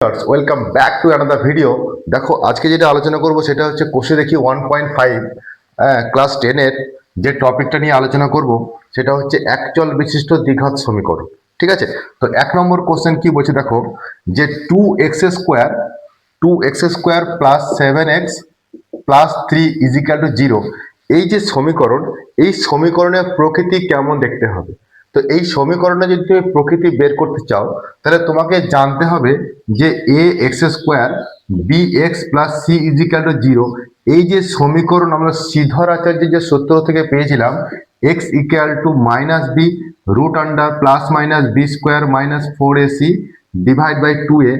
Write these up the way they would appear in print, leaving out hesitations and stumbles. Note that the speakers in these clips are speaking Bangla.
Welcome back to another video. দেখো আজকে যেটা আলোচনা করব সেটা হচ্ছে কোষে দেখি 1.5 ক্লাস 10-এর যে টপিকটা নিয়ে আলোচনা করব সেটা হচ্ছে একচল বিশিষ্ট দ্বিঘাত সমীকরণ। ঠিক আছে, তো 1 নম্বর কোশ্চেন কি বলছে দেখো, যে 2x square plus 7x plus 3 is equal to 0, এই যে সমীকরণ, এই সমীকরণের প্রকৃতি কেমন দেখতে হবে। তো এই সমীকরণে যদি তুমি প্রকৃতি বের করতে চাও তাহলে তোমাকে জানতে হবে যে A x square B x plus C is equal to 0, এই যে সমীকরণ আমরা শ্রীধর আচার্যের যে সূত্র থেকে পেয়েছিলাম, X equal to minus B root under plus minus B square minus 4ac divide by 2a,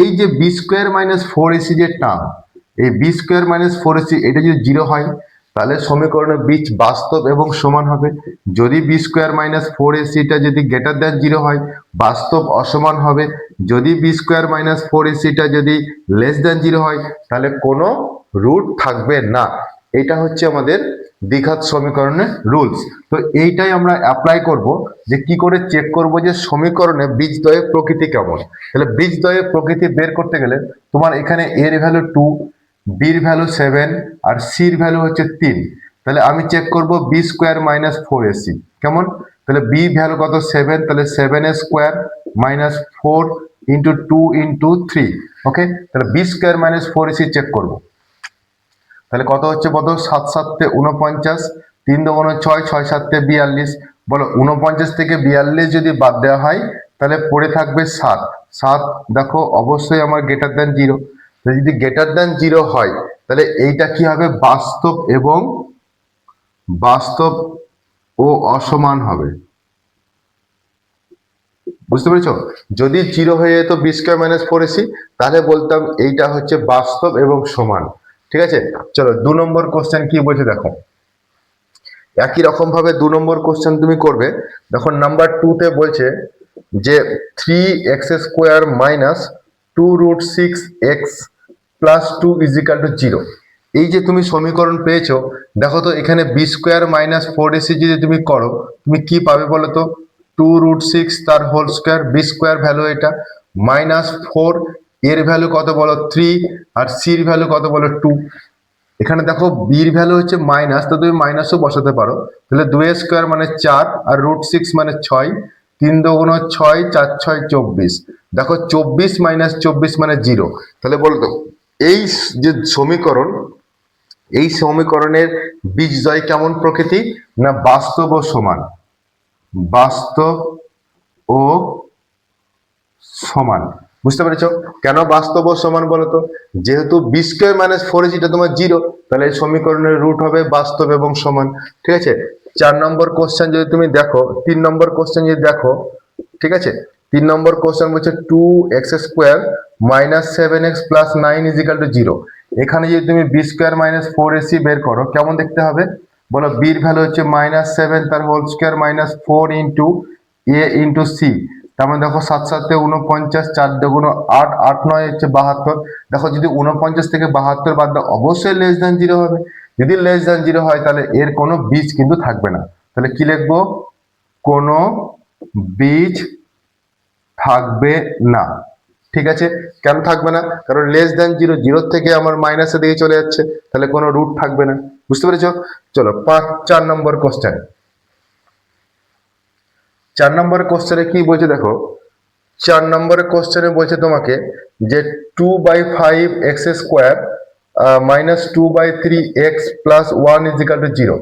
এই যে বি স্কোয়ার মাইনাস 4ac যে টার্ম, এই বি স্কোয়ার মাইনাস 4ac এটা যদি 0 হয় তাহলে সমীকরণের বীজ বাস্তব এবং সমান হবে। যদি বি স্কোয়ার মাইনাস 4ac-টা যদি গ্রেটার দ্যান 0 হয় বাস্তব অসমান হবে। যদি বি স্কোয়ার মাইনাস 4ac-টা যদি লেস দ্যান 0 হয় তাহলে কোনো রুট থাকবে না। এটা হচ্ছে আমাদের দ্বিঘাত সমীকরণের রুলস। তো এইটাই আমরা অ্যাপ্লাই করব, যে কি করে চেক করব যে সমীকরণে বীজদ্বয়ের প্রকৃতি কেমন। তাহলে বীজদ্বয়ের প্রকৃতি বের করতে গেলে তোমার এখানে এর ভ্যালু 2, বির ভ্যালু 7 আর সির ভ্যালু হচ্ছে 3। তাহলে আমি চেক করব বি স্কোয়ার মাইনাস 4ac কেমন। তাহলে বি ভ্যালু কত 7, তাহলে 7a square minus 4 into 2 into 3। ওকে, তাহলে B square minus 4ac check করব। তাহলে কত হচ্ছে, কত 7 7 49, 3 2 6, 6 7 42। বলো 49 থেকে 42 যদি বাদ দেওয়া হয় তাহলে পড়ে থাকবে 7। 7 দেখো অবশ্যই আমার গ্রেটার দ্যান 0। যদি গ্রেটার দ্যান 0 হয় তাহলে এইটা কি হবে, বাস্তব ও অসমান হবে। বুঝতে পেরেছ? যদি 0 হয়ে যেত বি স্কোয়ার মাইনাস 4ac তাহলে বলতাম এইটা হচ্ছে বাস্তব এবং সমান। ঠিক আছে, চলো 2 নম্বর কোশ্চেন কি বলছে দেখো। একই রকম ভাবে 2 নম্বর কোশ্চেন তুমি করবে। দেখো নাম্বার 2-তে বলছে যে 3x square minus 2 root 6x plus 2 is equal to 0, এই যে তুমি সমীকরণ পেয়েছো, দেখো তো এখানে বি স্কোয়ার মাইনাস 4ac যদি তুমি করো তুমি কি পাবে বলো তো, 2 রুট 6 তার whole square, B square value এটা, মাইনাস 4 এর ভ্যালু কত বলো 3 আর সির ভ্যালু কত বলো 2। এখানে দেখো বির ভ্যালু হচ্ছে মাইনাস, তো তুমি মাইনাসও বসাতে পারো। তাহলে 2 স্কোয়ার মানে 4 আর রুট 6 মানে 6, 3 2 6, 4 6 24। দেখো 24 মাইনাস 24 মানে 0। তাহলে বলতো এই যে সমীকরণ, এই সমীকরণের বীজদ্বয় কেমন প্রকৃতি, না বাস্তব ও সমান। বাস্তব ও সমান। বুঝতে পেরেছো কেন বাস্তব ও সমান বলতো, যেহেতু বি স্কোয়ার মাইনাস 4ac এটা তোমার 0, তাহলে এই সমীকরণের রুট হবে বাস্তব এবং সমান। ঠিক আছে, 4 নম্বর কোশ্চেন যদি তুমি দেখো, 3 নম্বর কোশ্চেন যদি দেখো, ঠিক আছে, 3 নম্বর কোশ্চেন বলছে 2x square minus 7x plus 9 is equal to 0, এখানে যদি তুমি বি স্কোয়ার মাইনাস 4ac বের করো কেমন দেখতে হবে বলো। বির ভ্যালু হচ্ছে মাইনাস 7 তার হোল স্কোয়ার মাইনাস 4 ইন্টু এ ইন্টু সি। তার মানে দেখো 7 7 49, 4 2 8, 8 9 হচ্ছে 72। দেখো যদি 49 থেকে 72 বাদ দাও অবশ্যই লেস দ্যান 0 হবে। যদি লেস দ্যান 0 হয় তাহলে এর কোনো বীজ কিন্তু থাকবে না। তাহলে কি লিখবো, কোনো বীজ থাকবে না। ঠিক আছে, কেন থাকবে না, কারণ লেস দ্যান 0, 0 থেকে আমার মাইনাসের দিকে চলে যাচ্ছে, তাহলে কোনো রুট থাকবে না। বুঝতে পেরেছো? চলো 4 নম্বর কোশ্চেন। 4 নম্বর কোশ্চেনে কি বলছে দেখো, 4 নম্বরের কোশ্চেনে বলছে তোমাকে যে 2/5x square minus 2/3x plus 1 is equal to 0,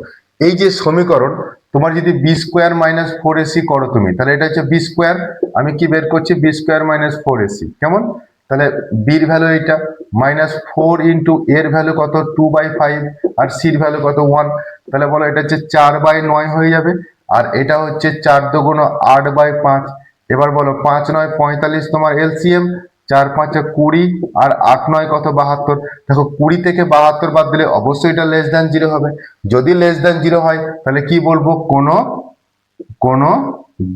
এই যে সমীকরণ তোমার যদি বি স্কোয়ার মাইনাস 4ac করো তুমি, তাহলে এটা হচ্ছে বি স্কোয়ার। আমি কি বের করছি, বি স্কোয়ার মাইনাস 4ac কেমন। তাহলে বির ভ্যালু এটা মাইনাস 4 ইন্টু এর ভ্যালু কত 2/5 আর সির ভ্যালু কত 1। তাহলে বলো এটা হচ্ছে 4/9 হয়ে যাবে, আর এটা হচ্ছে 4 2 8/5। এবার বলো 5 9 45 তোমার এলসিএম, 4 5 20 আর 8 9 কত 72। দেখো 20 থেকে 72 বাদ দিলে অবশ্যই এটা লেস দ্যান 0 হবে। যদি লেস দ্যান 0 হয় তাহলে কি বলবো, কোনো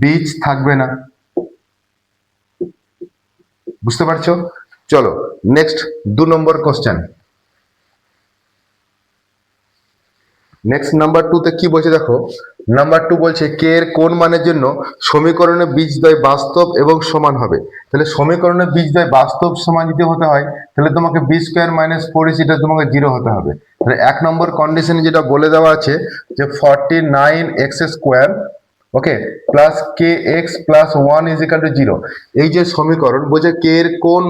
বীজ থাকবে না। বুঝতে পারছো? চলো নেক্সট 2 নম্বর কোশ্চেন। নেক্সট নাম্বার 2 তে কি বলছে দেখো, নাম্বার 2 বলছে কে এর কোন মানের জন্য সমীকরণের বীজদ্বয় বাস্তব এবং সমান হবে। তাহলে সমীকরণের বীজদ্বয় বাস্তব সমান যদি হতে হয় তাহলে তোমাকে বি স্কোয়ার মাইনাস ফোর এটা তোমাকে 0 হতে হবে। তাহলে 1 নম্বর কন্ডিশনে যেটা বলে দেওয়া আছে যে 49x² okay plus K x plus 1 is equal to 0, এই যে সমীকরণ বলছে কে এর কোন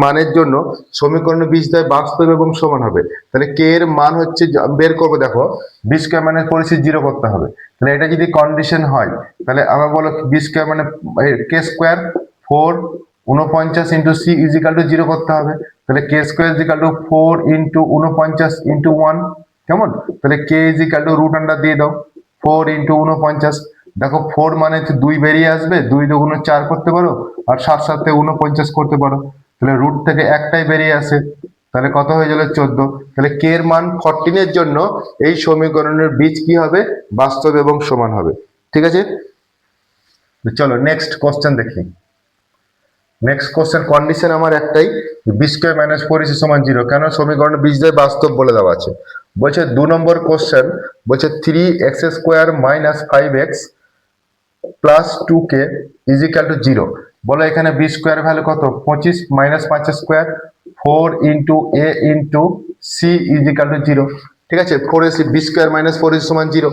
মানের জন্য সমীকরণের বীজদ্বয় বাস্তব এবং সমান হবে। তাহলে কে এর মান হচ্ছে বের করবো, দেখো বি স্কোয়ার মানে পরিস্থি 0 করতে হবে। তাহলে এটা যদি কন্ডিশন হয় তাহলে আমরা বলো বি স্কোয়ার মানে K square 4 49 into C is equal to 0 করতে হবে। তাহলে K square is equal to 4 into 49 into 1, কেমন? তাহলে K is equal to root under দিয়ে দাও 4 ইন্টু 49, দেখো 4 মানে 2 বেরিয়ে আসবে, 2 দুগুণ 4 করতে পারো আর 7 7 49 করতে পারো, তাহলে রুট থেকে একটাই বেরিয়ে আসে, তাহলে কত হয়ে গেল 14। তাহলে কে এর মান 14 এর জন্য এই সমীকরণের বীজ কি হবে, বাস্তব এবং সমান হবে। ঠিক আছে, চলো নেক্সট কোশ্চেন দেখি। নেক্সট কোশ্চেন কন্ডিশন আমার একটাই, B square minus four is সমান 0, কেন সমীকরণের বীজদ্বয় বাস্তব বলে দেওয়া আছে। বলছে 2 নম্বর কোশ্চেন বলছে 3x² minus 5x plus 2k is equal to 0। বলো এখানে বি স্কোয়ার ভ্যালু কত, 25 minus 5 square 4 into A into C is equal to 0। ঠিক আছে, 4 বি স্কোয়ার মাইনাস 4 ইজ সমান 0।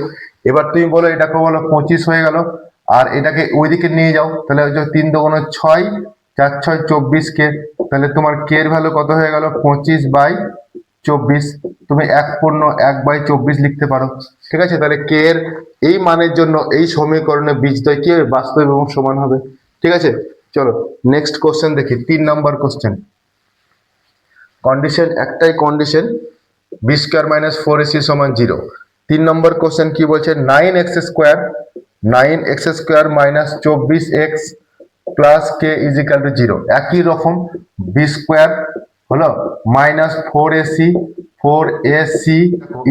এবার তুমি বলো এটাকে বলো 25 হয়ে গেল, আর এটাকে ওইদিকে নিয়ে যাও, তাহলে 3 দুগুণ 6 4 6 24 কে, তাহলে তোমার কে এর ভ্যালু কত হয়ে গেল 25/24, তুমি 1/1/24 লিখতে পারো। ঠিক আছে, তাহলে কে এর এই মানের জন্য এই সমীকরণের বীজদ্বয় কি হবে, বাস্তব এবং সমান হবে। ঠিক আছে, চলো নেক্সট কোশ্চেন দেখি। 3 নম্বর কোশ্চেন কন্ডিশন একটাই condition, B square minus 4ac সমান 0। 3 নম্বর কোশ্চেন কি বলছে, 9x² মাইনাস 24x প্লাস কে ইজিক্যাল টু 0। একই রকম বি স্কোয়ার হলো মাইনাস 4ac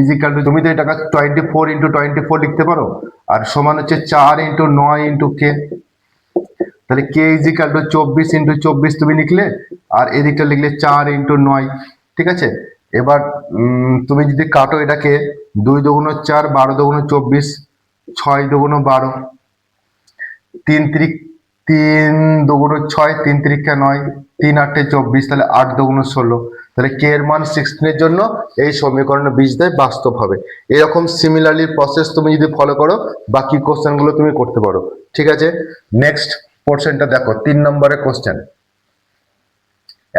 ইজিক্যাল টু, তুমি তো এটাকে 24 ইন্টু 24 লিখতে পারো, আর সমান হচ্ছে 4 ইন্টু 9 ইন্টু কে, তাহলে কে ইজিক্যাল টু 24 ইন্টু 24 তুমি লিখলে, আর এদিকটা লিখলে 4 ইন্টু 9। ঠিক আছে, এবার তুমি যদি কাটো এটাকে 2 দুগুণ 4 12 দুগুণ 24 6 দুগুণ 12 3 দুগুণ 6 3 3 9 3 8 24, তাহলে 8 দুগুণ 16, তাহলে কে এর মান 16 এর জন্য এই সমীকরণের বীজদ্বয় বাস্তব হবে। এরকম সিমিলারলি প্রসেস তুমি যদি ফলো করো বাকি কোশ্চেনগুলো তুমি করতে পারো। ঠিক আছে, নেক্সট পোর্শনটা দেখো, 3 নম্বরের কোশ্চেন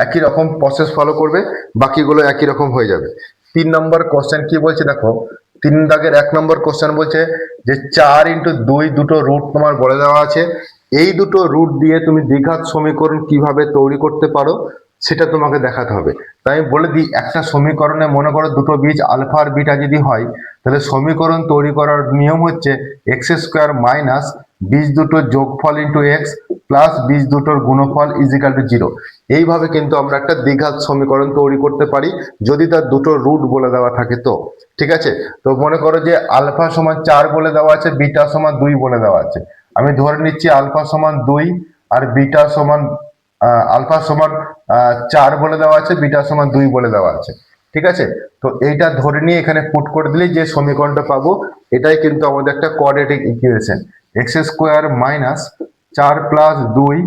একই রকম প্রসেস ফলো করবে, বাকিগুলো একই রকম হয়ে যাবে। 3 নম্বর কোশ্চেন কি বলছে দেখো, 3 দাগের 1 নম্বর কোশ্চেন বলছে যে 4 ইন্টু 2 দুটো রুট তোমার বলে দেওয়া আছে, এই দুটো রুট দিয়ে তুমি দ্বিঘাত সমীকরণ কিভাবে তৈরি করতে পারো সেটা তোমাকে দেখাতে হবে। তাই আমি বলে দিই, একটা সমীকরণে মনে করো দুটো বীজ আলফা আর বিটা যদি হয়, তাহলে সমীকরণ তৈরি করার নিয়ম হচ্ছে x² মাইনাস বীজ দুটোর যোগফল ইন্টু এক্স প্লাস বীজ দুটোর গুণফল ইজিক্যাল টু 0। এইভাবে কিন্তু আমরা একটা দ্বিঘাত সমীকরণ তৈরি করতে পারি যদি তার দুটো রুট বলে দেওয়া থাকে তো। ঠিক আছে, তো মনে করো যে আলফা সমান 4 বলে দেওয়া আছে, বিটা সমান 2 বলে দেওয়া আছে, আমি ধরে নিচ্ছি আলফা সমান 2 আর বিটা সমান আলফা সমান 4 বলে দেওয়া আছে, বিটা সমান 2 বলে দেওয়া আছে। ঠিক আছে, তো এইটা ধরে নিয়ে এখানে পুট করে দিলেই যে সমীকরণটা পাবো এটাই কিন্তু আমাদের একটা quadratic equation, x² minus 4 plus 2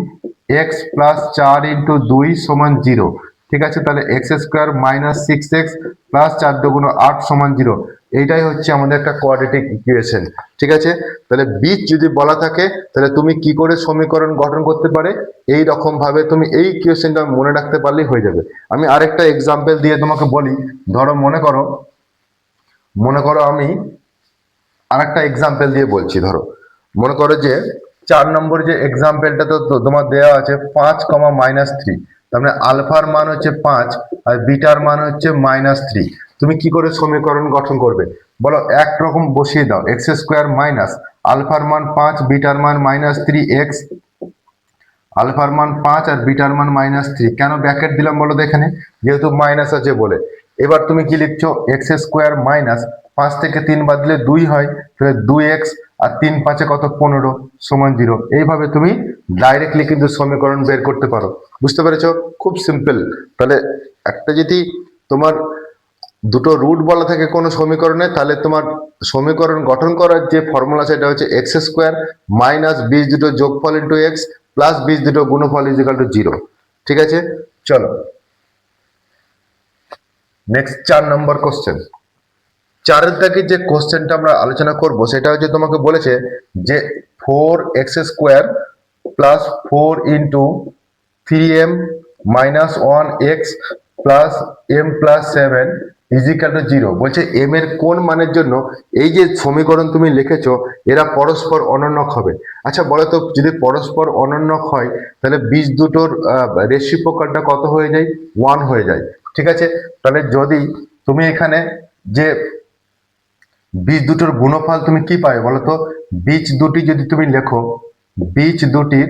x plus 4 into 2 সমান 0। ঠিক আছে, তাহলে x² মাইনাস 6x প্লাস 4 দুগুণ 8 সমান 0, এইটাই হচ্ছে আমাদের একটা কোয়াড্রেটিক ইকুয়েশন। ঠিক আছে, তাহলে বীজ যদি বলা থাকে তাহলে তুমি কি করে সমীকরণ গঠন করতে পারে এই রকম ভাবে তুমি এই ইকুয়েশনটা মনে রাখতে পারলেই হয়ে যাবে। আমি আরেকটা এক্সাম্পল দিয়ে তোমাকে বলি, ধরো মনে করো আমি আরেকটা এক্সাম্পল দিয়ে বলছি। ধরো মনে করো যে 4 নম্বর যে এক্সাম্পলটা তো তোমার দেওয়া আছে 5,-3, তার মানে আলফার মান হচ্ছে 5 আর বিটার মান হচ্ছে -3। তুমি কি করে সমীকরণ গঠন করবে বলো, একরকম বসিয়ে দাও, x² মাইনাস আলফার মান 5 বিটার মান -3x, আলফার মান 5 আর বিটার মান -3। কেন ব্র্যাকেট দিলাম বলো তো, এখানে যেহেতু মাইনাস আছে বলে। এবার তুমি কি লিখছো, x² মাইনাস 5 থেকে 3 বাদ দিলে 2 হয়, তাহলে 2x আর 3 5 কত 15 সমান 0। এইভাবে তুমি ডাইরেক্টলি কিন্তু সমীকরণ বের করতে পারো। বুঝতে পেরেছো, খুব সিম্পল। তাহলে একটা যদি তোমার দুটো রুট বলা থাকে কোনো সমীকরণে, তাহলে তোমার সমীকরণ গঠন করার যে ফর্মুলা সেটা হচ্ছে এক্স স্কোয়ার মাইনাস বীজ দুটো যোগফল ইন্টু এক্স প্লাস বীজ দুটো গুণফল ইজিক্যাল টু 0। ঠিক আছে, চলো নেক্সট 4 নম্বর কোশ্চেন। 4 দাগের যে কোশ্চেনটা আমরা আলোচনা করব সেটা হচ্ছে তোমাকে বলেছে যে 4x square plus 4 into 3m minus 1x plus m plus 7 is equal to 0। বলছে m এর কোন মানের জন্য এই যে সমীকরণ তুমি লিখেছো এরা পরস্পর অনন্যক হবে। আচ্ছা বলো তো, যদি পরস্পর অনন্যক হয় তাহলে বীজ দুটোর রেসিপ্রোকালটা কত হয়ে যায়? 1 হয়ে যায়। ঠিক আছে, তাহলে যদি তুমি এখানে যে বীজ দুটোর গুণফল তুমি কি পাবে বলো তো? বীজ দুটি যদি তুমি লেখো, বীজ দুটির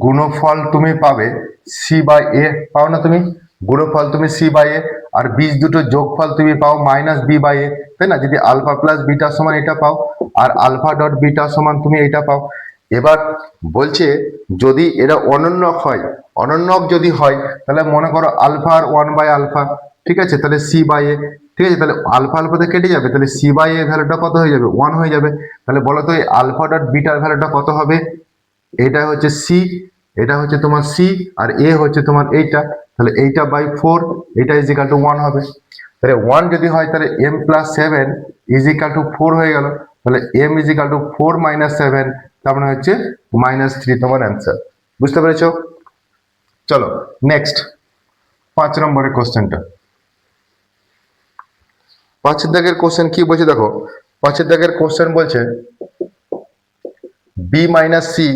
গুণফল তুমি পাবে সি বাই এ, পাও না তুমি? গুণফল তুমি সি বাই এ, আর বীজ দুটো যোগফল তুমি পাও মাইনাস বি বাই এ, তাই না? যদি আলফা প্লাস বিটা সমান এটা পাও, আর আলফা ডট বিটা সমান তুমি এটা পাও। এবার বলছে যদি এরা অনন্যক হয়, অনন্যক যদি হয় তাহলে মনে করো আলফা আর 1 বাই আলফা, ঠিক আছে, তাহলে সি বাই এ, ঠিক আছে, তাহলে আলফা আলফাতে কেটে যাবে, তাহলে সি বাই এ ভ্যালুটা কত হয়ে যাবে? 1 হয়ে যাবে। তাহলে বলো তো এই আলফা ডট বিটার ভ্যালুটা কত হবে? এটা হচ্ছে সি, এটা হচ্ছে তোমার সি, আর এ হচ্ছে তোমার এইটা, তাহলে এইটা বাই 4, এটা ইজ ইকাল টু 1 হবে। তাহলে 1 যদি হয় তাহলে m plus 7 is equal two 4 হয়ে গেল, তাহলে m is equal two 4 minus 7, তার মানে হচ্ছে -3 তোমার অ্যান্সার। বুঝতে পেরেছো? চলো নেক্সট 5 নম্বরের কোশ্চেনটা। 5 দাগের কোশ্চেন কি বলছে দেখো, 5 দাগের কোশ্চেন বলছে b minus C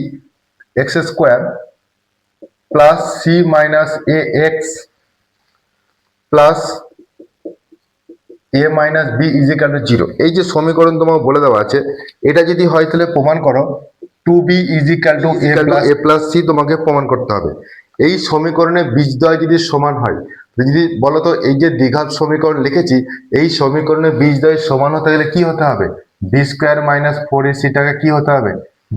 X square plus C minus A X plus A minus B is equal to 0। এই যে সমীকরণ তোমাকে বলে দেওয়া আছে, এটা যদি হয় তাহলে প্রমাণ করো 2b is equal to A plus C, তোমাকে প্রমাণ করতে হবে। এই সমীকরণে বীজদ্বয় যদি সমান হয়, যদি বলো তো এই যে দ্বিঘাত সমীকরণ লিখেছি, এই সমীকরণে বীজদ্বয় সমান হতে গেলে কি হতে হবে? বি স্কোয়ার মাইনাস 4ac-টাকে কি হতে হবে?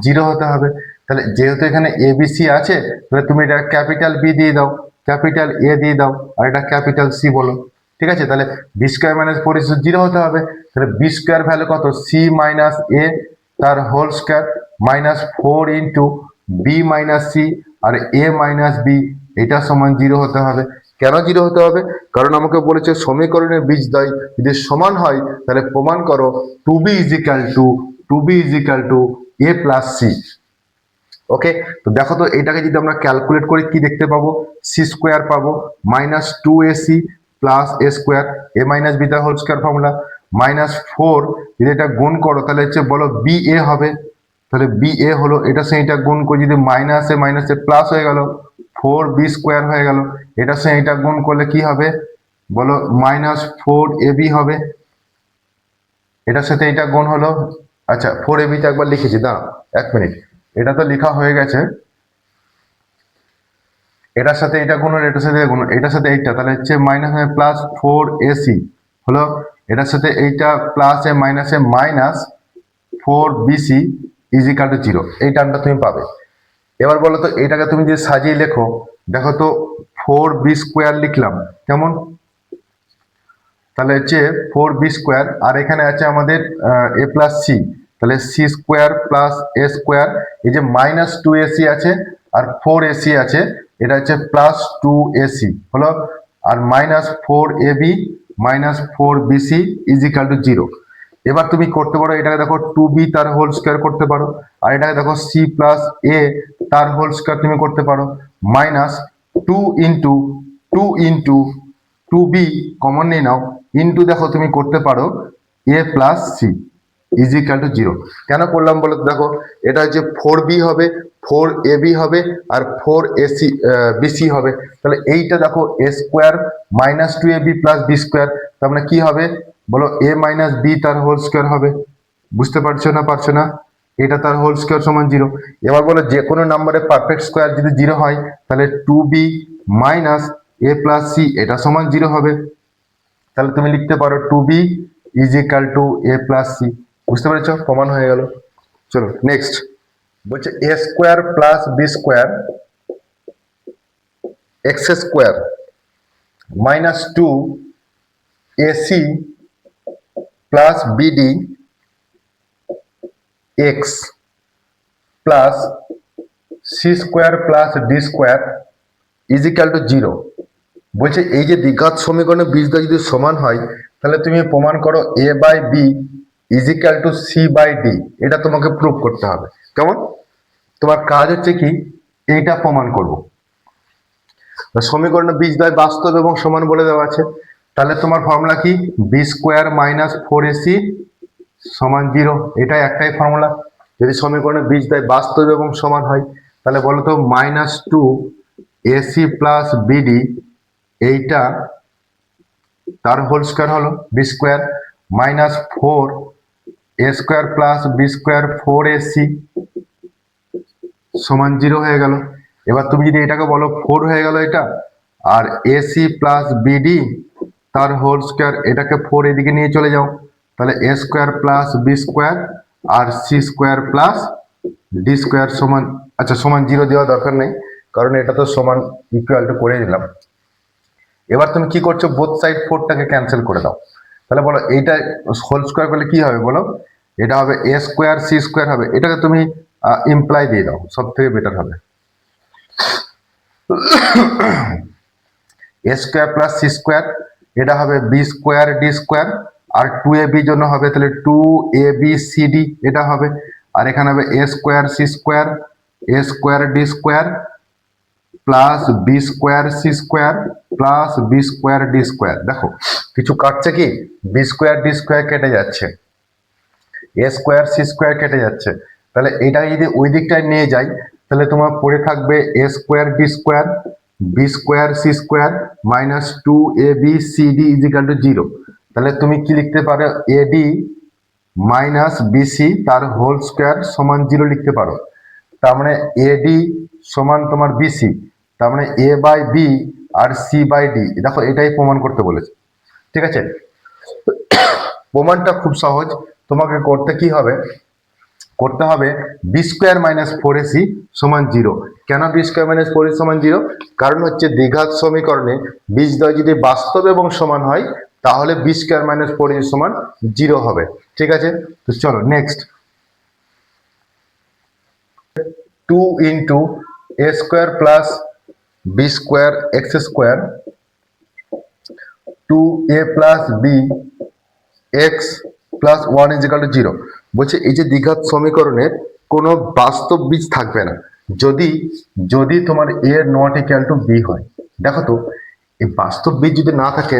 0 হতে হবে। তাহলে যেহেতু এখানে এবিসি আছে, তাহলে তুমি এটা ক্যাপিটাল বি দিয়ে দাও, ক্যাপিটাল এ দিয়ে দাও, আর এটা ক্যাপিটাল সি বলো। ঠিক আছে, তাহলে বি স্কোয়ার মাইনাস 4 ইজ 0 হতে হবে। তাহলে বি স্কোয়ার ভ্যালু কত? সি মাইনাস এ তার whole square minus 4 into B minus C আর এ মাইনাস বি, এটা সমান 0 হতে হবে। কেন 0 হতে হবে? কারণ আমাকে বলেছে সমীকরণের বীজদ্বয় যদি সমান হয় তাহলে প্রমাণ করো 2b is equal to A plus C. Okay, তো দেখো তো এটাকে যদি আমরা ক্যালকুলেট করি কি দেখতে পাবো? সি স্কোয়ার পাবো মাইনাস 2ac প্লাস এ স্কোয়ার, এ মাইনাস বি তার হোল স্কোয়ার ফর্মুলা, মাইনাস 4 যদি এটা গুণ করো তাহলে হচ্ছে বলো বি এ হবে, তাহলে বি এ হলো, এটা সঙ্গে এটা গুণ করে যদি মাইনাসে প্লাস হয়ে গেল, 4b স্কোয়ার হয়ে গেল, এটার সঙ্গে এটা গুণ করলে কি হবে বলো? মাইনাস 4ab হবে, এটার সাথে এটা গুণ হলো। আচ্ছা 4ab টা একবার লিখেছি, দাঁড়া 1 মিনিট, এটা তো লেখা হয়ে গেছে, এটার সাথে এটা গুণ হলো, এটার সাথে গুণ, এটার সাথে এইটা, তাহলে হচ্ছে মাইনাস প্লাস 4ac হলো, এটার সাথে এইটা plus A minus 4bc is equal to 0, এই টার্মটা তুমি পাবে। এবার বলো তো এটাকে তুমি যদি সাজিয়ে লেখো, দেখো তো 4b স্কোয়ার লিখলাম কেমন? তাহলে হচ্ছে 4b স্কোয়ার, আর এখানে আছে আমাদের এ প্লাস সি, তাহলে সি স্কোয়ার প্লাস এ স্কোয়ার, এই যে মাইনাস 2ac আছে আর 4ac আছে, এটা হচ্ছে প্লাস 2ac হলো, আর minus 4ab minus 4bc is equal to 0। এবার তুমি করতে পারো এটাকে দেখো 2b তার হোল স্কোয়ার করতে পারো, আর এটাকে দেখো সি প্লাস এ তার হোল স্কোয়ার তুমি করতে পারো, মাইনাস 2 ইন্টু 2b কমন নিয়ে নাও, ইন্টু দেখো তুমি করতে পারো A plus C is equal to 0। কেন করলাম বলো তো? দেখো এটা হচ্ছে 4b হবে, 4ab হবে, আর 4ac bc হবে, তাহলে এইটা দেখো A square minus 2ab plus B square, তার মানে কি হবে বলো? এ মাইনাস বি তার হোল স্কোয়ার হবে। বুঝতে পারছো না পারছো না? এটা তার হোল স্কোয়ার সমান 0। এবার বলো যে কোনো নাম্বারের পারফেক্ট স্কোয়ার যদি 0 হয় তাহলে 2b মাইনাস এ প্লাস সি এটা সমান 0 হবে, তাহলে তুমি লিখতে পারো 2b is equal to A plus C. বুঝতে পেরেছ? প্রমাণ হয়ে গেল। চলো নেক্সট, বলছে A square plus B square x square minus 2 AC plus BD x plus C square plus D square is equal to 0। বলছে এই যে দ্বিঘাত সমীকরণের বীজদ্বয় যদি সমান হয় তাহলে তুমি প্রমাণ করো A by B is equal to C by D. এটা তোমাকে প্রুভ করতে হবে। কেমন? তোমার কাজ হচ্ছে কি, এইটা প্রমাণ করবো। সমীকরণের বীজদ্বয় বাস্তব এবং সমান বলে দেওয়া আছে। তাহলে তোমার ফর্মুলা কি, বি স্কোয়ার মাইনাস 4ac সমান 0। এটাই একটাই ফর্মুলা। যদি সমীকরণের বীজদ্বয় বাস্তব এবং সমান হয় তাহলে বলো তো -2ac প্লাস বিডি এইটা তার হোল স্কোয়ার হলো B square minus 4a square plus B square 4ac সমান 0 হয়ে গেল। এবার তুমি যদি এটাকে বলো 4 হয়ে গেল এটা, আর এসি প্লাস বিডি তার হোল স্কোয়ার, এটাকে 4 এদিকে নিয়ে চলে যাও, তাহলে এ স্কোয়ার প্লাস বি স্কোয়ার আর C square plus D square সমান, আচ্ছা সমান 0 দেওয়া দরকার নেই কারণ এটা তো সমান ইকুয়াল টু করে দিলাম। এবার তুমি কি করছো, বোথ সাইড 4টাকে ক্যান্সেল করে দাও। তাহলে বলো এইটা হোল স্কোয়ার করলে কি হবে বলো, এটা হবে এ স্কোয়ার সি স্কোয়ার হবে, এটাকে তুমি ইমপ্লাই দিয়ে দাও, সব থেকে বেটার হবে। A square plus C square এটা হবে বি স্কোয়ার ডি স্কোয়ার, আর 2ab জন্য হবে তাহলে 2abcd এটা হবে, আর এখানে হবে A square C square A square D square plus B square C square plus B square D square. দেখো কিছু কাটছে কি, বি স্কোয়ার ডি স্কোয়ার কেটে যাচ্ছে, এ স্কোয়ার সি স্কোয়ার কেটে যাচ্ছে, তাহলে এটা যদি ওই দিকটায় নিয়ে যাই তাহলে তোমার পড়ে থাকবে A square D square B square C square minus 2abcd is equal to 0। তাহলে তুমি কি লিখতে পারো, এডি মাইনাস বিসি তার হোল স্কোয়ার সমান 0 লিখতে পারো। তার মানে এডি সমান তোমার বিসি, তার মানে এ বাই বি আর সি বাই ডি। দেখো এটাই প্রমাণ করতে বলেছে। ঠিক আছে, প্রমাণটা খুব সহজ। তোমাকে করতে কি হবে, করতে হবে বি স্কোয়ার মাইনাস 4ac সমান 0। কেন বি স্কোয়ার মাইনাস 4ac সমান 0? কারণ হচ্ছে দ্বিঘাত সমীকরণে বীজদ্বয় যদি বাস্তব এবং সমান হয় তাহলে বি স্কোয়ার মাইনাস 4ac সমান 0 হবে। ঠিক আছে, তো চলো next. 2 into A square plus B square x square 2a plus B x plus 1 is equal to 0। বলছে এই যে দ্বিঘাত সমীকরণের কোনো বাস্তব বীজ থাকবে না যদি যদি তোমার এ নট ইকুয়াল টু বি হয়। দেখো তো এই বাস্তব বীজ যদি না থাকে,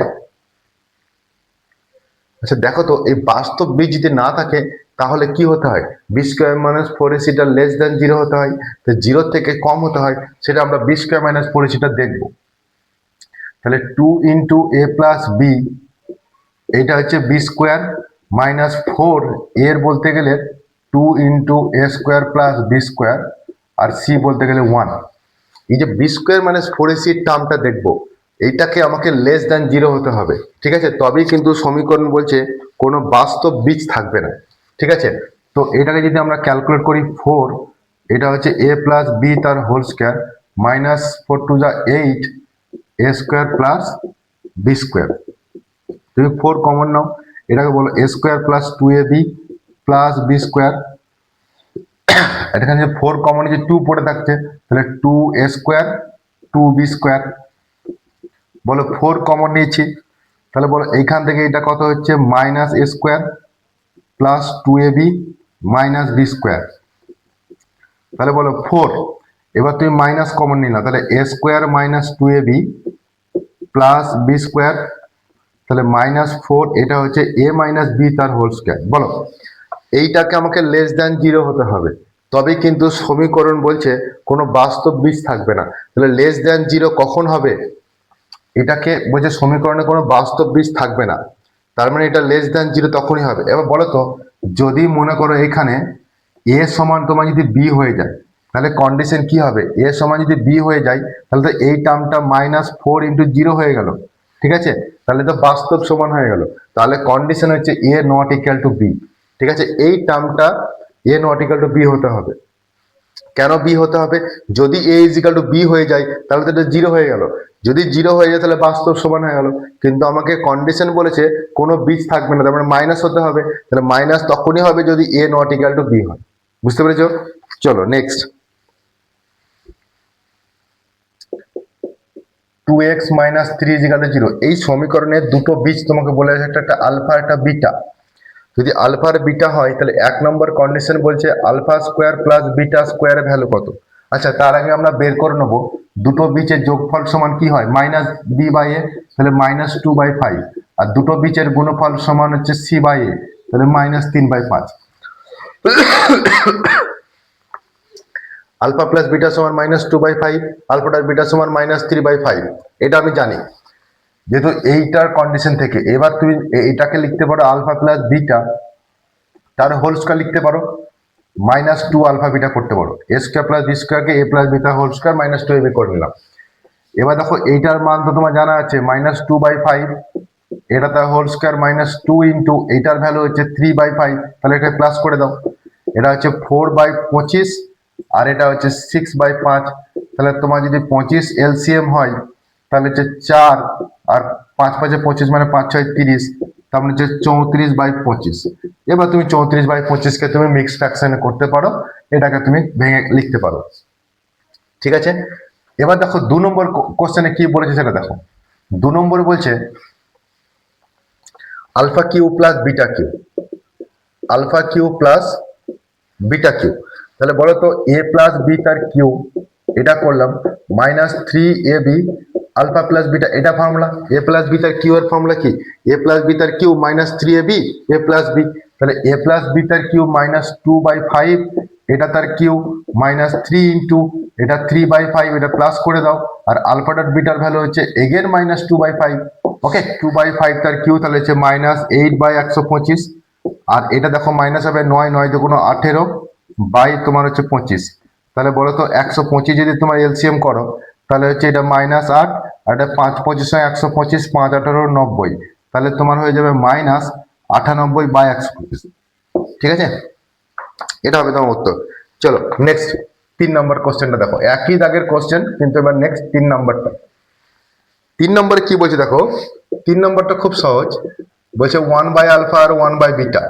আচ্ছা দেখো তো এই বাস্তব বীজ যদি না থাকে তাহলে কি হতে হয়, B square minus 4ac less than 0 হতে হয়, তো 0 থেকে কম হতে হয়, সেটা আমরা বি স্কোয়ার মাইনাস 4ac দেখবো। তাহলে 2 ইন্টু এ প্লাস বি এটা হচ্ছে বি স্কোয়ার মাইনাস 4 এর বলতে গেলে 2 into A square plus B square আর সি বলতে গেলে 1। এই যে বি স্কোয়ার মাইনাস 4ac টার্মটা দেখবো, এইটাকে আমাকে লেস দ্যান 0 হতে হবে। ঠিক আছে, তবেই কিন্তু সমীকরণ বলছে কোনো বাস্তব বীজ থাকবে না। ঠিক আছে, তো এটাকে যদি আমরা ক্যালকুলেট করি 4, এটা হচ্ছে এ প্লাস বি তার হোল স্কোয়ার মাইনাস 4 টু যা 8 A square plus B square. তুমি 4 কমন নাও, এটাকে বলো A square plus 2ab plus B square. এখানে যে 4 কমন যে 2 পড়ে থাকছে, তাহলে 2a স্কোয়ার 2b স্কোয়ার। বলো 4 কমন নিয়েছি, তাহলে বলো এইখান থেকে এটা কত হচ্ছে minus a square plus 2ab minus B square. তাহলে বলো 4, এবার তুমি মাইনাস কমন নিলা, তাহলে এ square minus 2ab plus B square, তাহলে -4 এটা হচ্ছে a মাইনাস বি তার হোল স্কোয়ার। বলো এইটাকে আমাকে লেস দ্যান 0 হতে হবে, তবে কিন্তু সমীকরণ বলছে কোনো বাস্তব বীজ থাকবে না। তাহলে লেস দ্যান 0 কখন হবে, এটাকে বলছে সমীকরণে কোনো বাস্তব বীজ থাকবে না, তার মানে এটা লেস দ্যান 0 তখনই হবে। এবার বলো তো যদি মনে করো এখানে a সমান তোমার যদি b হয়ে যায় তাহলে কন্ডিশন কি হবে, a সমান যদি b হয়ে যায় তাহলে তো এই টার্মটা -4 ইন্টু 0 হয়ে গেল। ঠিক আছে, তাহলে তো বাস্তব সমান হয়ে গেল, তাহলে কন্ডিশন হচ্ছে a not equal to b। ঠিক আছে, এই টার্মটা a not equal to b হতে হবে। কেন বি হতে হবে? যদি এ ইজিক্যাল টু বি হয়ে যায় তাহলে তো এটা জিরো হয়ে গেল, যদি জিরো হয়ে যায় তাহলে বাস্তব সমান হয়ে গেল, কিন্তু আমাকে কন্ডিশন বলেছে কোনো বীজ থাকবে না, তার মানে মাইনাস হতে হবে, তাহলে মাইনাস তখনই হবে যদি এ নট ইকুয়াল টু বি হয়। বুঝতে পেরেছো? চলো next, 2x minus 3 is equal to 0, এই সমীকরণের দুটো বীজ তোমাকে বলে আছে, একটা আলফা একটা বিটা। যদি আলফা আর বিটা হয় তাহলে এক নম্বর কন্ডিশন বলছে আলফা স্কোয়ার প্লাস বিটা স্কোয়ারের ভ্যালু কত। আচ্ছা, তার আগে আমরা বের করে নেবো দুটো বীজের যোগফল সমান কি হয়, মাইনাস বি বাই এ, তাহলে -2/5, আর দুটো বীজের গুণফল সমান হচ্ছে সি বাই এ, তাহলে -3/5। আলফা প্লাস বিটা সমান -2/5, আলফা আর বিটা সমান -3/5, এটা আমি জানি যেহেতু এইটার কন্ডিশন থেকে। এবার তুমি এটাকে লিখতে পারো আলফা প্লাস বিটা, তার হোল স্কয়ার লিখতে পারো, -2 আলফা বিটা করতে পারো, এ স্কয়ার প্লাস বি স্কয়ারকে a plus beta whole square -2ab করে নিলাম। এবার দেখো এইটার মান তো তোমার জানা আছে -2/5, এটা তার হোল স্কয়ার -2 ইন্টু এইটার ভ্যালু হচ্ছে 3/5, তাহলে এটা প্লাস করে দাও, এটা হচ্ছে 4/25 আর এটা হচ্ছে 6/5, তাহলে তোমার যদি 25 এলসিএম হয় তাহলে হচ্ছে 4 আর 5 5 25 মানে 5 6 30, তার মানে হচ্ছে 34/25। এবার তুমি 34/25 কে তুমি মিক্স ফ্র্যাকশনে করতে পারো, এটাকে তুমি ভেঙে লিখতে পারো। ঠিক আছে, এবার দেখো 2 নম্বর কোশ্চেনে কি বলেছে সেটা দেখো। 2 নম্বরে বলছে alpha cube plus beta cube, alpha cube plus beta cube, তাহলে বলো তো এ প্লাস বি তার কিউ, এটা করলাম -3ab আলফা প্লাস বিটা, এটা ফর্মুলা। এ প্লাস বি তার কিউ এর ফর্মুলা কি, এ প্লাস বি তার cube -3ab A plus B, তাহলে এ প্লাস বি তার কিউ -2/5, এটা তার কিউ -3 ইন্টু এটা 3/5, এটা প্লাস করে দাও, আর আলফা ডট বিটার ভ্যালু হচ্ছে এগেন -2/5। ওকে, 2/5 তার কিউ, তাহলে হচ্ছে -8/125, আর এটা দেখো মাইনাস হবে 9 9 দুগুণ 18 বাই তোমার হচ্ছে 25, তাহলে বলো তো 125 যদি তোমার এলসিএম করো তাহলে হচ্ছে এটা -8, আর এটা 5 25 125, 5 18 90, তাহলে তোমার হয়ে যাবে -98/125। ঠিক আছে, এটা হবে তোমার উত্তর। চলো নেক্সট 3 নম্বর কোশ্চেনটা দেখো, একই দাগের কোশ্চেন কিন্তু এবার নেক্সট 3 নম্বরটা। 3 নম্বরে কি বলছে দেখো, 3 নম্বরটা খুব সহজ, বলছে 1 বাই আলফা আর 1 বাই বিটা।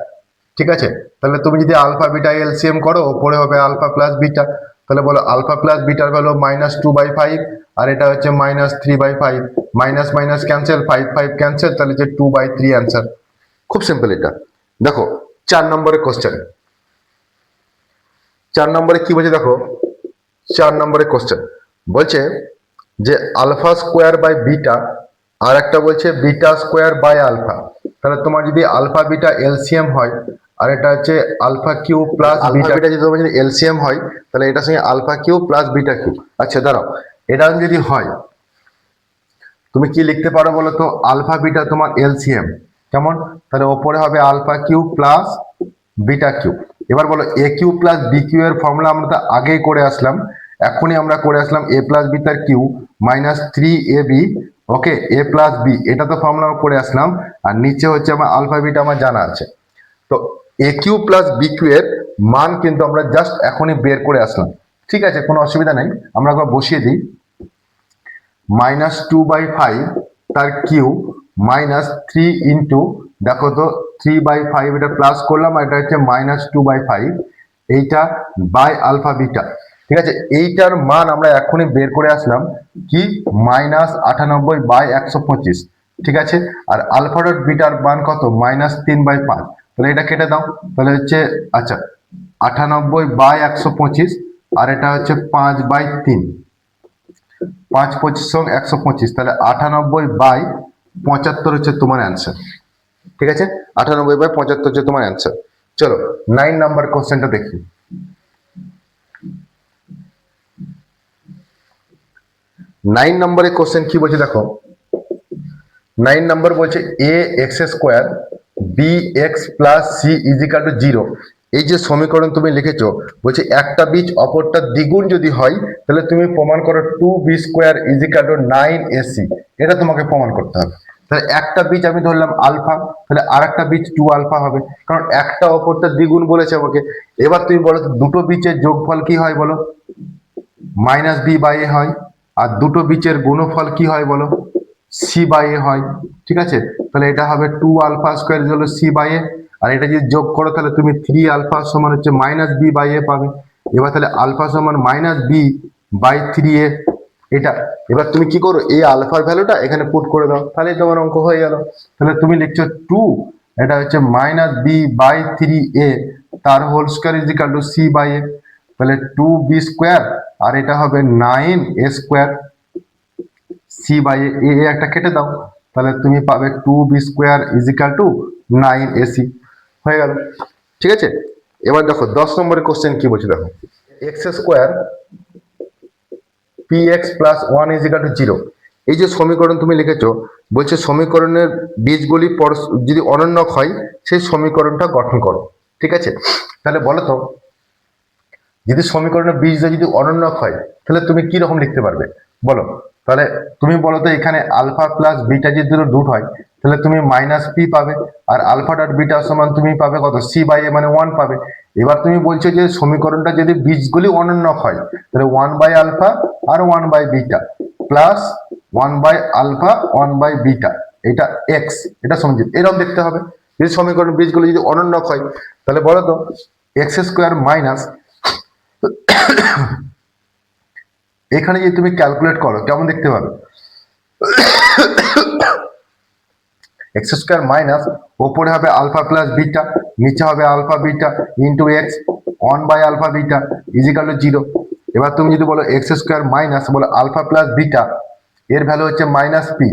ঠিক আছে, তাহলে তুমি যদি আলফা বিটা এলসিএম করো ওপরে হবে আলফা প্লাস বিটা, তাহলে বলো আলফা প্লাস বিটার ভ্যালু -2/5 আর এটা হচ্ছে -3/5, মাইনাস মাইনাস ক্যান্সেল, 5 5 ক্যান্সেল, তাহলে হচ্ছে 2/3 অ্যান্সার। খুব সিম্পল এটা। দেখো 4 নম্বরের কোশ্চেন, 4 নম্বরে কি বলছে দেখো, 4 নম্বরের কোশ্চেন বলছে যে আলফা স্কোয়ার বাই বিটা আর একটা বলছে বিটা স্কোয়ার বাই আলফা, তাহলে তোমার যদি আলফা বিটা এলসিএম হয় আর এটা হচ্ছে আলফা কিউ প্লাস বিটা, যদি তোমার যদি এলসিএম হয় তাহলে এটার সঙ্গে alpha cube plus beta cube. আচ্ছা দাঁড়াও, এটা যদি হয় তুমি কি লিখতে পারো বলো তো, আলফা বিটা তোমার এলসিএম কেমন, তাহলে ওপরে হবে alpha cube plus beta cube. এবার বলো A cube plus B cube এর ফর্মুলা আমরা তো আগেই করে আসলাম, এখনই আমরা করে আসলাম এ প্লাস বি তার cube -3ab, okay, A plus B, এটা তো ফর্মুলা করে আসলাম, আর নিচে হচ্ছে আমার আলফা বিটা আমার জানা আছে। তো এ কিউ প্লাস বি কিউ এর মান কিন্তু আমরা জাস্ট এখনই বের করে আসলাম। ঠিক আছে, কোনো অসুবিধা নেই, আমরা একবার বসিয়ে দিই, -2/5 তার কিউ -3 ইন্টু, দেখো তো 3/5, এটা প্লাস করলাম আর এটা হচ্ছে -2/5, এইটা বাই আলফা বিটা। ঠিক আছে, এইটার মান আমরা এখনই বের করে আসলাম কি -98/125। ঠিক আছে, আর আলফা ডট বিটার মান কত -3/5, তাহলে এটা কেটে দাও, তাহলে হচ্ছে আচ্ছা 98/125 আর এটা হচ্ছে 5/3, 5 25 125, তাহলে 98/75 হচ্ছে তোমার অ্যান্সার। ঠিক আছে, 98/75 হচ্ছে তোমার অ্যান্সার। চলো 9 নাম্বার কোশ্চেনটা দেখি। 9 নম্বরে কোশ্চেন কি বলছে দেখো, 9 নম্বর বলছে a x square B x plus C is equal to 0, এই যে সমীকরণ তুমি লিখেছো, বলছে একটা বীজ অপরটা দ্বিগুণ যদি হয় তাহলে তুমি প্রমাণ করো 2b² ইজিক্যাল টু 9ac, এটা তোমাকে প্রমাণ করতে হবে। তাহলে একটা বীজ আমি ধরলাম আলফা, তাহলে আর একটা বীজ 2 আলফা হবে, কারণ একটা অপরটা দ্বিগুণ বলেছে আমাকে। এবার তুমি বলো দুটো বীজের যোগফল কি হয় বলো, মাইনাস বি বাই এ হয়। আর দুটো বীজের গুণফল কি হয় বলো, সি বাই এ হয়। ঠিক আছে, তাহলে এটা হবে 2 আলফা স্কোয়ার হলো সি বাই এ, আর এটা যদি যোগ করো তাহলে তুমি 3 আলফা সমান হচ্ছে মাইনাস বি বাই এ পাবে। এবার তাহলে আলফা সমান মাইনাস বি বাই 3 এ এটা। এবার তুমি কি করো, এই আলফার ভ্যালুটা এখানে পুট করে দাও, তাহলে তোমার অঙ্ক হয়ে গেল। তাহলে তুমি লিখছো 2, এটা হচ্ছে মাইনাস বি বাই 3 এ তার whole square is equal to C by a. তাহলে 2b স্কোয়ার আর এটা হবে 9a স্কোয়ার, সি বাই এ একটা কেটে দাও, তাহলে তুমি পাবে 2b square is equal two 9ac। হয়ে গেল। ঠিক আছে, এবার দেখো 10 নম্বরের কোশ্চেন কি বলছে দেখো, x square px plus 1 is equal to 0। এই যে সমীকরণ তুমি লিখেছো, বলছে সমীকরণের বীজগুলি যদি অনন্যক হয় সেই সমীকরণটা গঠন করো। ঠিক আছে, তাহলে বলো তো, যদি সমীকরণের বীজটা যদি অনন্যক হয় তাহলে তুমি কি রকম লিখতে পারবে বলো। তাহলে তুমি বলো তো, এখানে আলফা প্লাস বিটা যদি দুটো রুট হয় তাহলে তুমি মাইনাস পি পাবে, আর আলফা ডট বিটা সমান তুমি পাবে কত, সি বাই এ মানে 1 পাবে। এবার তুমি বলছো যে সমীকরণটা যদি বীজগুলি অনন্যক হয় তাহলে 1 বাই আলফা আর 1 by beta plus 1 by alpha 1 by beta, এটা এক্স, এটা সমান এরকম দেখতে হবে। যদি সমীকরণ বীজগুলি যদি অনন্যক হয় তাহলে বলো তো, এক্স স্কোয়ার মাইনাস, এখানে যদি তুমি ক্যালকুলেট করো কেমন দেখতে পাবে, এক্স স্কোয়ার মাইনাস ওপরে হবে আলফা প্লাস বিটা, নিচে হবে alpha beta into x 1 by alpha beta is equal to 0। এবার তুমি যদি বলো এক্স স্কোয়ার মাইনাস বলো আলফা প্লাস বিটা, এর ভ্যালু হচ্ছে মাইনাস পি,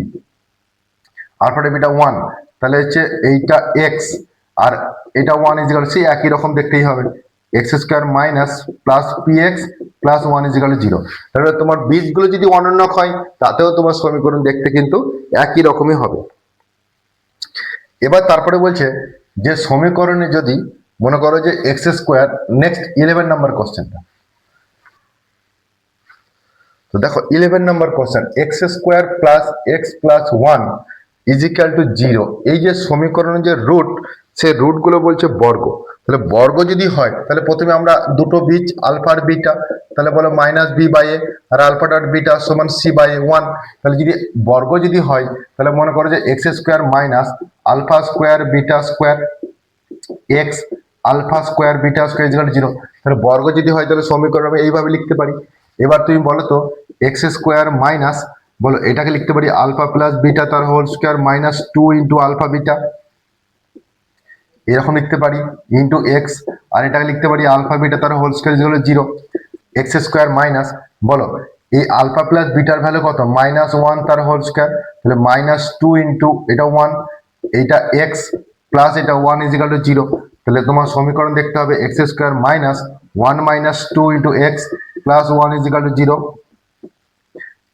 আলফা বিটা 1, তাহলে হচ্ছে এইটা এক্স আর এটা 1 ইজিক্যাল টু, সেই একই রকম দেখতেই হবে, x square minus plus p x plus 1 is equal to 0। তাহলে তোমার বীজগুলো যদি অনন্যক হয় তাতেও তোমার সমীকরণ দেখতে কিন্তু একই রকমই হবে। এবার তারপরে বলছে যে সমীকরণে যদি মনে করো যে এক্স স্কোয়ার, নেক্সট 11 নাম্বার কোশ্চেনটা। তো দেখো 11 number question, x square plus x plus 1 is equal to 0। এই যে সমীকরণের যে রুট, সেই রুটগুলো বলছে বর্গ। তাহলে বর্গ যদি হয় তাহলে প্রথমে আমরা দুটো বীজ আলফা আর বিটা, তাহলে বলো মাইনাস বি বাই এ আর আলফা ডট বিটা সমান সি বাই এ 1। তাহলে যদি বর্গ যদি হয় তাহলে মনে করো যে x square minus alpha square beta square x alpha square beta square is equal to 0। তাহলে বর্গ যদি হয় তাহলে সমীকরণ আমি এইভাবে লিখতে পারি। এবার তুমি বলো তো, এক্স স্কোয়ার মাইনাস বলো এটাকে লিখতে পারি আলফা প্লাস বিটা তার whole square minus 2 into alpha beta, এরকম লিখতে পারি ইন্টু এক্স, আর এটাকে লিখতে পারি আলফা বিটা তার whole square is equal to 0। X square minus বলো এই আলফা প্লাস বিটার ভ্যালু কত, মাইনাস 1 তার হোল স্কোয়ার, তাহলে মাইনাস 2 ইন্টু এটা 1, এইটা এক্স প্লাস এটা 1 ইজ ইকুয়াল টু 0। তাহলে তোমার সমীকরণ দেখতে হবে x square minus 1 minus 2 into x plus 1 is equal to 0।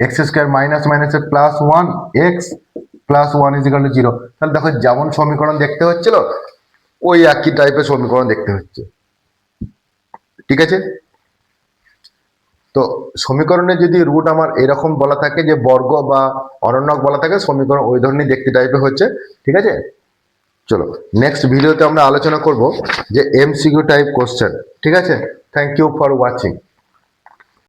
X square minus মাইনাসে plus 1 x plus 1 is equal to 0। তাহলে দেখো যেমন সমীকরণ দেখতে হচ্ছিল ওই একই টাইপের সমীকরণ দেখতে হচ্ছে। ঠিক আছে, তো সমীকরণে যদি রুট আমার এরকম বলা থাকে যে বর্গ বা অনন্যক বলা থাকে, সমীকরণ ওই ধরনের দেখতে টাইপের হচ্ছে। ঠিক আছে, চলো নেক্সট ভিডিওতে আমরা আলোচনা করব যে এমসিকিউ টাইপ কোশ্চেন। ঠিক আছে, থ্যাংক ইউ ফর ওয়াচিং।